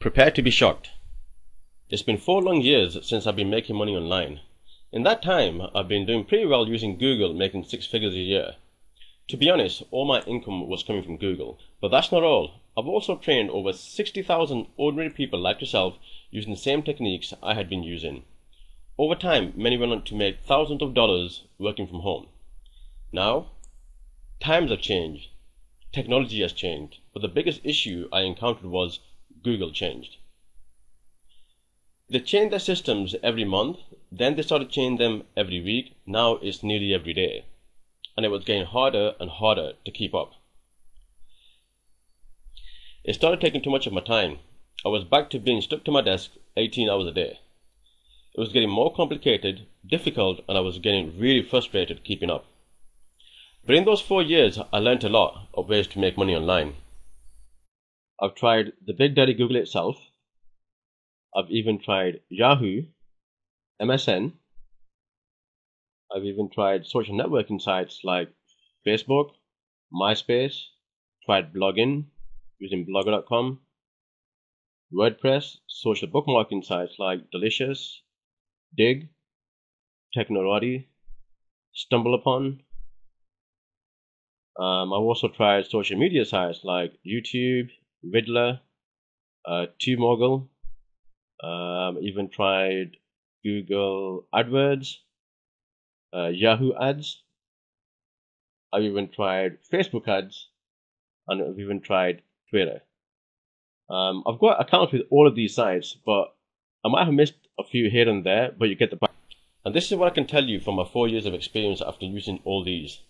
Prepare to be shocked. It's been 4 long years since I've been making money online. In that time, I've been doing pretty well using Google, making 6 figures a year. To be honest, all my income was coming from Google. But that's not all. I've also trained over 60,000 ordinary people like yourself using the same techniques I had been using. Over time, many went on to make thousands of dollars working from home. Now, times have changed. Technology has changed. But the biggest issue I encountered was Google changed. They changed their systems every month, then they started changing them every week. Now it's nearly every day. And it was getting harder and harder to keep up. It started taking too much of my time. I was back to being stuck to my desk 18 hours a day. It was getting more complicated, difficult, and I was getting really frustrated keeping up. But in those 4 years, I learned a lot of ways to make money online. I've tried the Big Daddy Google itself. I've even tried Yahoo, MSN. I've even tried social networking sites like Facebook, MySpace, tried blogging using blogger.com, WordPress, social bookmarking sites like Delicious, Dig, Technorati, StumbleUpon. I've also tried social media sites like YouTube, Riddler, TubeMogul. Even tried Google AdWords, Yahoo ads. I've even tried Facebook ads, and I've even tried Twitter. I've got accounts with all of these sites, but I might have missed a few here and there, but you get the point. And this is what I can tell you from my 4 years of experience after using all these.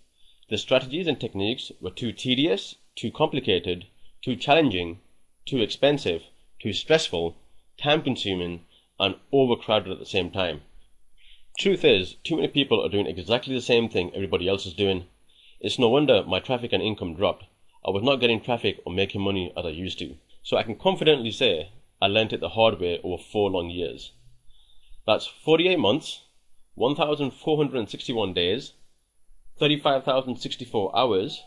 The strategies and techniques were too tedious, too complicated, too challenging, too expensive, too stressful, time-consuming, and overcrowded at the same time. Truth is, too many people are doing exactly the same thing everybody else is doing. It's no wonder my traffic and income dropped. I was not getting traffic or making money as I used to. So I can confidently say I learnt it the hard way over 4 long years. That's 48 months, 1,461 days, 35,064 hours,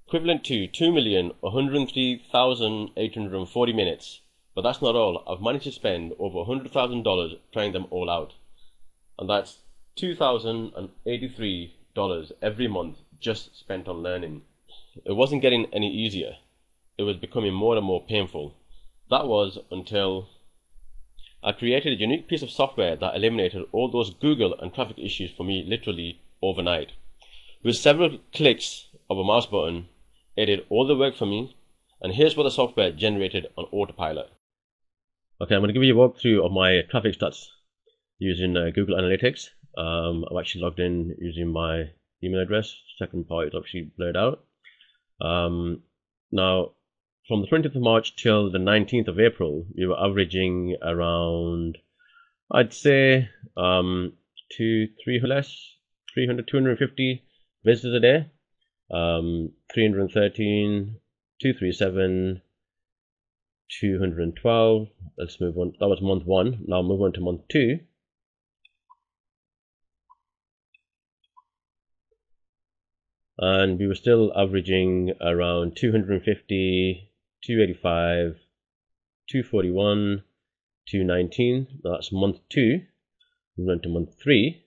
equivalent to 2,103,840 minutes. But that's not all. I've managed to spend over $100,000 trying them all out. And that's $2,083 every month just spent on learning. It wasn't getting any easier. It was becoming more and more painful. That was until I created a unique piece of software that eliminated all those Google and traffic issues for me literally overnight. With several clicks of a mouse button, it did all the work for me, and here's what the software generated on autopilot. Okay, I'm going to give you a walkthrough of my traffic stats using Google Analytics. I've actually logged in using my email address. Second part is actually blurred out. Now, from the 20th of March till the 19th of April, we were averaging around, I'd say, 250 visitors a day. 313, 237, 212. Let's move on. That was month 1. Now move on to month 2. And we were still averaging around 250, 285, 241, 219. That's month 2. Move on to month 3.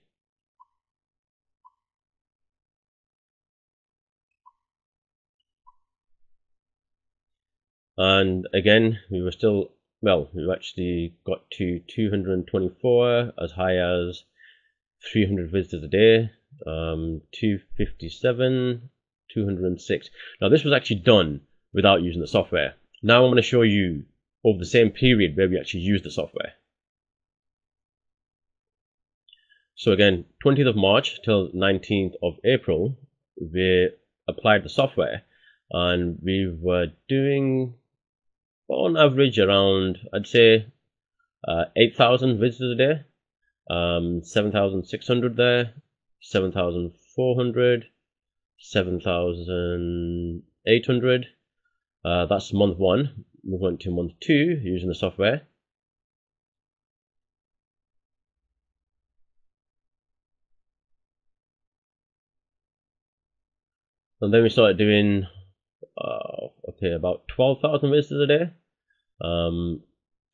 And again, we were still, well, we actually got to 224, as high as 300 visitors a day, 257, 206. Now this was actually done without using the software. Now I'm going to show you over the same period where we actually used the software. So again, 20th of March till 19th of April, we applied the software, and we were doing on average around, I'd say, 8,000 visitors a day, 7,600 there, 7,400, 7,800. That's month 1. Move on to month 2 using the software. And then we started doing, okay, about 12,000 visitors a day.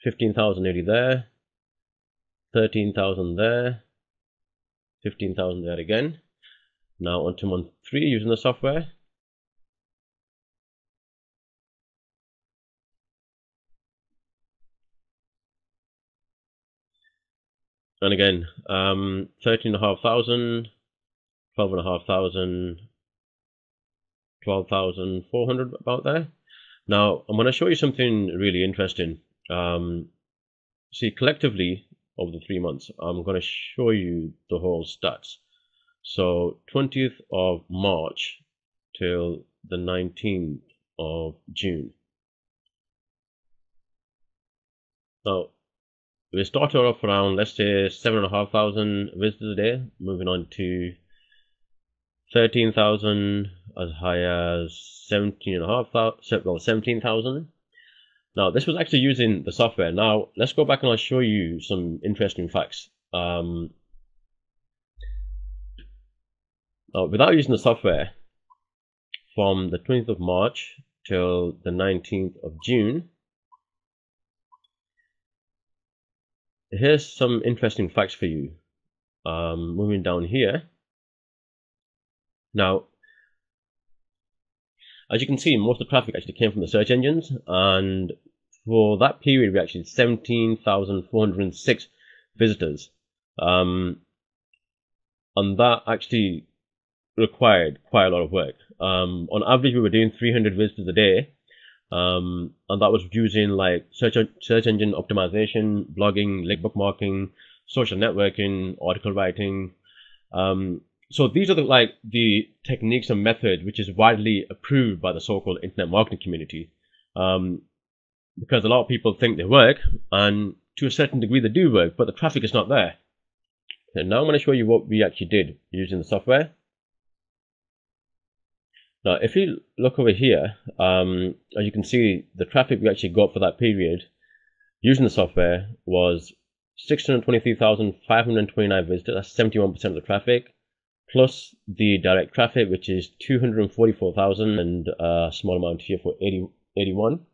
15,000 nearly there, 13,000 there, 15,000 there again. Now on to month 3 using the software. And again, 13,500, 12,500, 12,400 about there. Now I'm going to show you something really interesting. See, collectively over the 3 months, I'm going to show you the whole stats. So 20th of March till the 19th of June. Now we started off around, let's say, 7,500 visitors a day, moving on to 13,000, as high as 17,500, well, 17,000. Now this was actually using the software. Now let's go back and I'll show you some interesting facts. Now, without using the software, from the 20th of March till the 19th of June, here's some interesting facts for you. Moving down here. Now, as you can see, most of the traffic actually came from the search engines, and for that period we actually had 17,406 visitors. And that actually required quite a lot of work. On average, we were doing 300 visitors a day, and that was using like search engine optimization, blogging, link bookmarking, social networking, article writing. So these are the techniques and methods which is widely approved by the so-called internet marketing community, because a lot of people think they work, and to a certain degree they do work, but the traffic is not there. So now I'm going to show you what we actually did using the software. Now, if you look over here, as you can see, the traffic we actually got for that period using the software was 623,529 visitors. That's 71% of the traffic, plus the direct traffic, which is 244,000, and a small amount here for 81.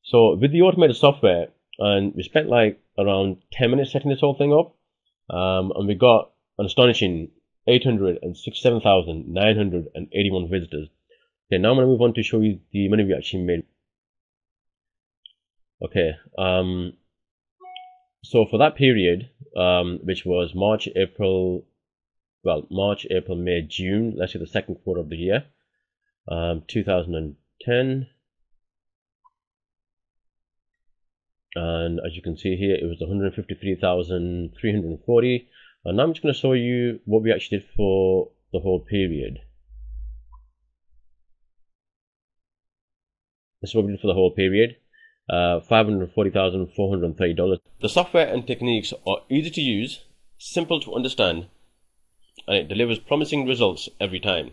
So with the automated software, and we spent like around 10 minutes setting this whole thing up, and we got an astonishing 867,981 visitors. Okay, now I'm going to move on to show you the money we actually made. Okay, so for that period, which was March, April, May, June, let's say the second quarter of the year, 2010. And as you can see here, it was 153,340. And now I'm just going to show you what we actually did for the whole period. This is what we did for the whole period. $540,430. The software and techniques are easy to use, simple to understand, and it delivers promising results every time.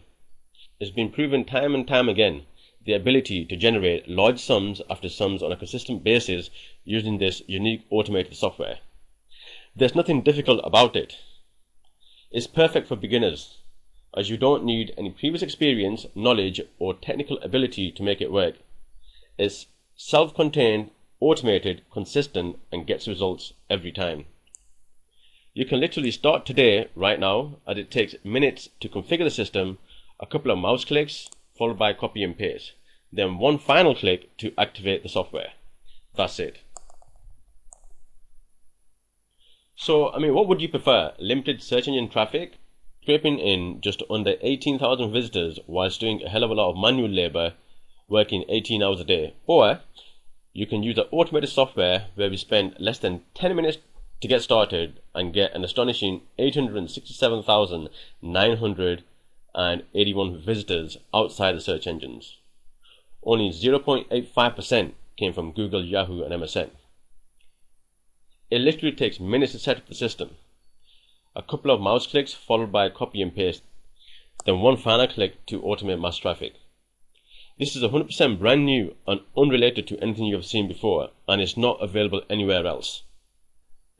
It's been proven time and time again the ability to generate large sums after sums on a consistent basis using this unique automated software. There's nothing difficult about it. It's perfect for beginners, as you don't need any previous experience, knowledge, or technical ability to make it work. It's self-contained, automated, consistent, and gets results every time. You can literally start today, right now, as it takes minutes to configure the system, a couple of mouse clicks, followed by copy and paste, then one final click to activate the software. That's it. So, I mean, what would you prefer? Limited search engine traffic, scraping in just under 18,000 visitors whilst doing a hell of a lot of manual labor, working 18 hours a day? Or you can use the automated software where we spend less than 10 minutes to get started and get an astonishing 867,981 visitors outside the search engines. Only 0.85% came from Google, Yahoo, and MSN. It literally takes minutes to set up the system. A couple of mouse clicks followed by copy and paste, then one final click to automate mass traffic. This is 100% brand new and unrelated to anything you have seen before, and it's not available anywhere else.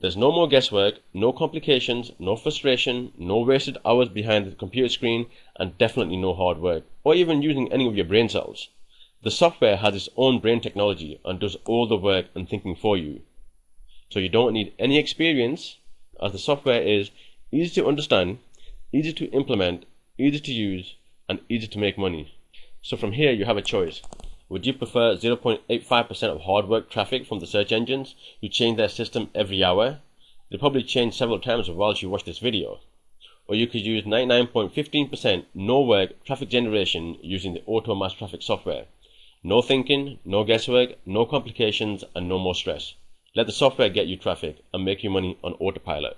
There's no more guesswork, no complications, no frustration, no wasted hours behind the computer screen, and definitely no hard work, or even using any of your brain cells. The software has its own brain technology and does all the work and thinking for you. So you don't need any experience, as the software is easy to understand, easy to implement, easy to use, and easy to make money. So from here you have a choice. Would you prefer 0.85% of hard work traffic from the search engines who change their system every hour? They'll probably change several times whilst you watch this video. Or you could use 99.15% no work traffic generation using the Automass Traffic software. No thinking, no guesswork, no complications, and no more stress. Let the software get you traffic and make you money on autopilot.